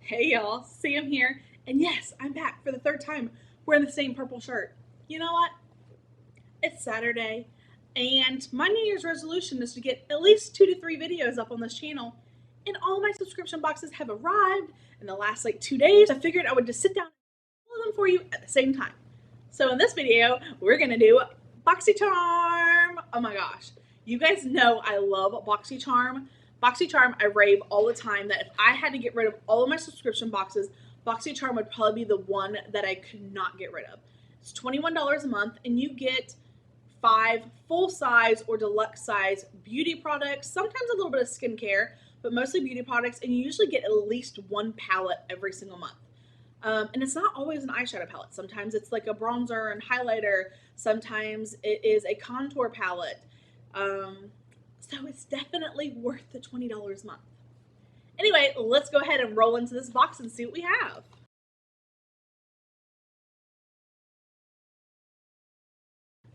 Hey y'all, Sam here, and yes, I'm back for the third time wearing the same purple shirt. You know what? It's Saturday, and my New Year's resolution is to get at least 2 to 3 videos up on this channel, and all my subscription boxes have arrived in the last like 2 days. I figured I would just sit down and pull them for you at the same time. So in this video, we're gonna do BoxyCharm. Oh my gosh, you guys know I love BoxyCharm. BoxyCharm, I rave all the time that if I had to get rid of all of my subscription boxes, BoxyCharm would probably be the one that I could not get rid of. It's $21 a month, and you get 5 full-size or deluxe size beauty products, sometimes a little bit of skincare, but mostly beauty products, and you usually get at least one palette every single month. And it's not always an eyeshadow palette. Sometimes it's like a bronzer and highlighter. Sometimes it is a contour palette. So it's definitely worth the $20 a month. Anyway, let's go ahead and roll into this box and see what we have.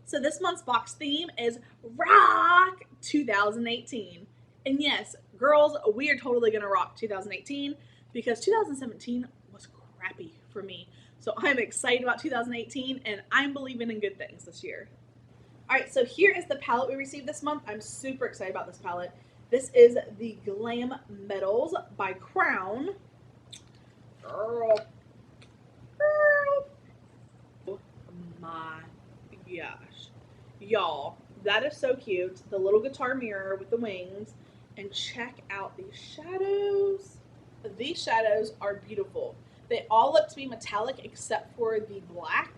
So this month's box theme is Rock 2018. And yes, girls, we are totally gonna rock 2018 because 2017 was crappy for me. So I'm excited about 2018 and I'm believing in good things this year. All right, so here is the palette we received this month. I'm super excited about this palette. This is the Glam Metals by Crown. Girl. Oh my gosh. Y'all, that is so cute. The little guitar mirror with the wings. And check out these shadows. These shadows are beautiful. They all look to be metallic except for the black.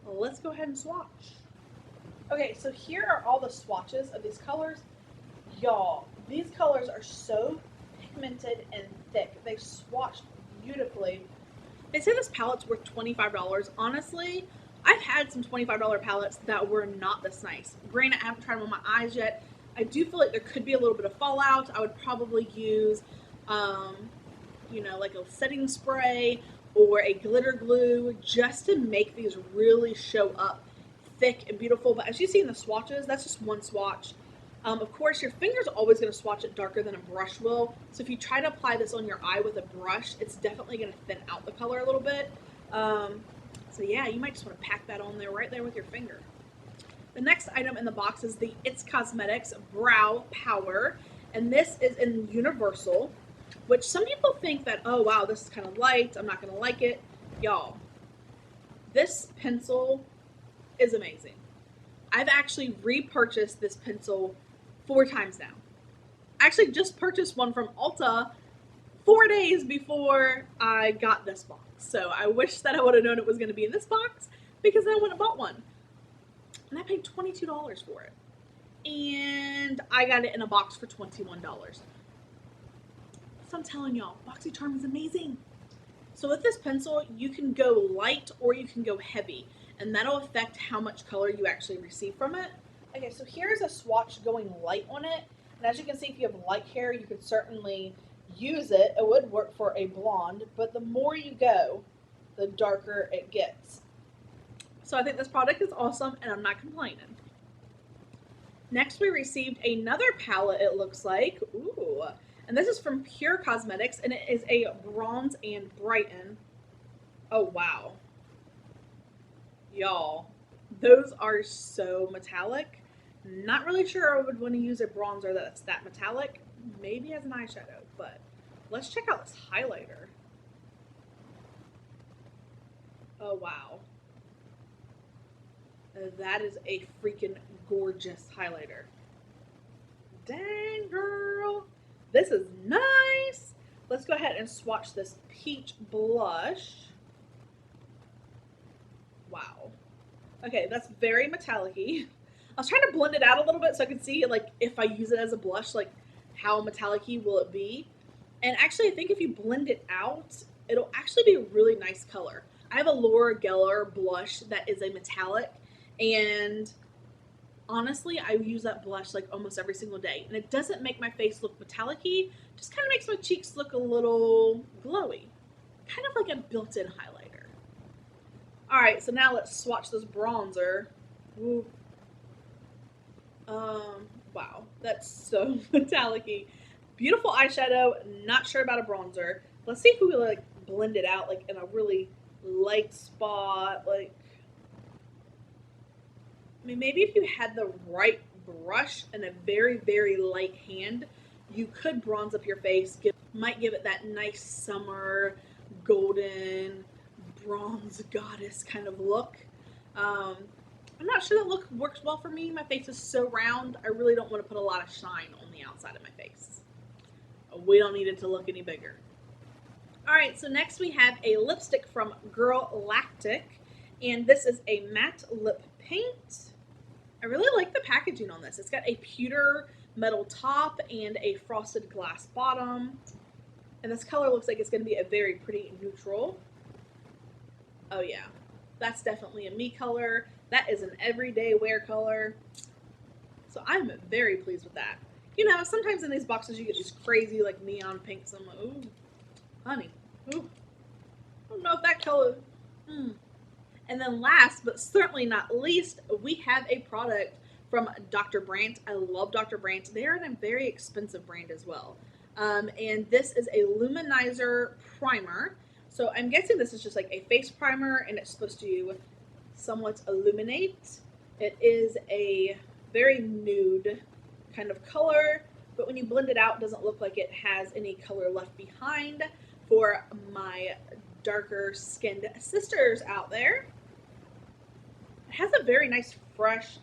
Let's go ahead and swatch. Okay, so here are all the swatches of these colors. Y'all, these colors are so pigmented and thick. They swatched beautifully. They say this palette's worth $25. Honestly, I've had some $25 palettes that were not this nice. Granted, I haven't tried them on my eyes yet. I do feel like there could be a little bit of fallout. I would probably use, like a setting spray or a glitter glue just to make these really show up thick and beautiful. But as you see in the swatches, that's just one swatch. Of course, your finger's always going to swatch it darker than a brush will. So if you try to apply this on your eye with a brush, it's definitely going to thin out the color a little bit. So yeah, you might just want to pack that on there right there with your finger. The next item in the box is the It's Cosmetics Brow Power. And this is in Universal, which some people think that, oh wow, this is kind of light, I'm not going to like it. Y'all, this pencil is amazing. I've actually repurchased this pencil 4 times now. I actually just purchased one from Ulta 4 days before I got this box. So I wish that I would have known it was going to be in this box because then I would have bought one. And I paid $22 for it. And I got it in a box for $21. So I'm telling y'all, BoxyCharm is amazing. So with this pencil, you can go light or you can go heavy, and that'll affect how much color you actually receive from it. Okay, so here's a swatch going light on it. And as you can see, if you have light hair, you could certainly use it. It would work for a blonde, but the more you go, the darker it gets. So I think this product is awesome, and I'm not complaining. Next, we received another palette, it looks like. Ooh. And this is from Pure Cosmetics, and it is a Bronze and Brighten. Oh, wow. Y'all, those are so metallic. Not really sure I would want to use a bronzer that's that metallic. Maybe as an eyeshadow, but let's check out this highlighter. Oh, wow. That is a freaking gorgeous highlighter. Dang, girl. This is nice. Let's go ahead and swatch this peach blush. Wow. Okay, that's very metallic-y. I was trying to blend it out a little bit so I could see, like, if I use it as a blush, like, how metallic-y will it be. And actually, I think if you blend it out, it'll actually be a really nice color. I have a Laura Geller blush that is a metallic, and honestly, I use that blush like almost every single day. And it doesn't make my face look metallic-y, just kind of makes my cheeks look a little glowy. Kind of like a built-in highlighter. Alright, so now let's swatch this bronzer. Ooh. Wow, that's so metallic-y. Beautiful eyeshadow, not sure about a bronzer. Let's see if we like blend it out like in a really light spot. Like, I mean, maybe if you had the right brush and a very, very light hand, you could bronze up your face. Might give it that nice summer golden bronze goddess kind of look. I'm not sure that look works well for me. My face is so round. I really don't want to put a lot of shine on the outside of my face. We don't need it to look any bigger. Alright, so next we have a lipstick from Girl Lactic, and this is a matte lip paint. I really like the packaging on this. It's got a pewter metal top and a frosted glass bottom. And this color looks like it's going to be a very pretty neutral. Oh yeah, that's definitely a me color. That is an everyday wear color. So I'm very pleased with that. You know, sometimes in these boxes you get these crazy like neon pinks. I'm like, ooh, honey, ooh. I don't know if that color. And then last but certainly not least, we have a product from Dr. Brandt. I love Dr. Brandt. They are a very expensive brand as well. And this is a luminizer primer. So I'm guessing this is just like a face primer and it's supposed to somewhat illuminate. It is a very nude kind of color, but when you blend it out, it doesn't look like it has any color left behind for my darker skinned sisters out there. It has a very nice fresh,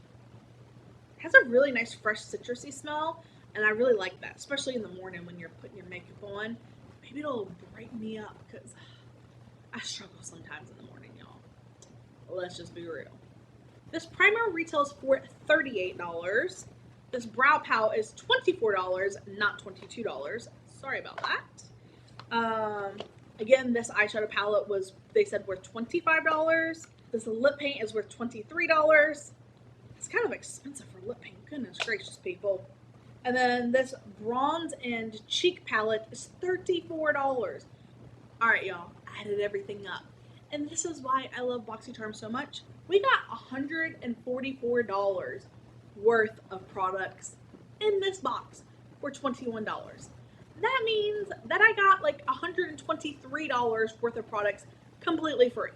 has a really nice fresh citrusy smell, and I really like that, especially in the morning when you're putting your makeup on. Maybe it'll brighten me up because I struggle sometimes in the morning, y'all. Let's just be real. This primer retails for $38. This brow palette is $24, not $22. Sorry about that. Again, this eyeshadow palette was, they said, worth $25. This lip paint is worth $23. It's kind of expensive for lip paint. Goodness gracious, people. And then this bronze and cheek palette is $34. All right, y'all. I added everything up. And this is why I love BoxyCharm so much. We got $144 worth of products in this box for $21. That means that I got like $123 worth of products completely free.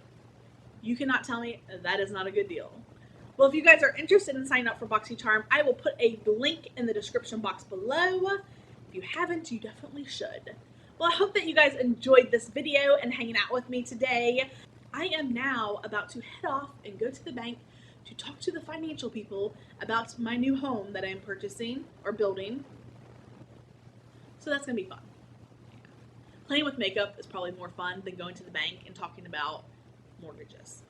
You cannot tell me that is not a good deal. Well, if you guys are interested in signing up for BoxyCharm, I will put a link in the description box below. If you haven't, you definitely should. Well, I hope that you guys enjoyed this video and hanging out with me today. I am now about to head off and go to the bank to talk to the financial people about my new home that I'm purchasing or building. So that's going to be fun. Playing with makeup is probably more fun than going to the bank and talking about mortgages.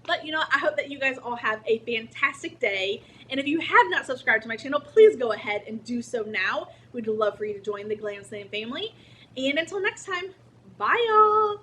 But you know, I hope that you guys all have a fantastic day. And if you have not subscribed to my channel, please go ahead and do so now. We'd love for you to join the Glam Slam family. And until next time, bye y'all.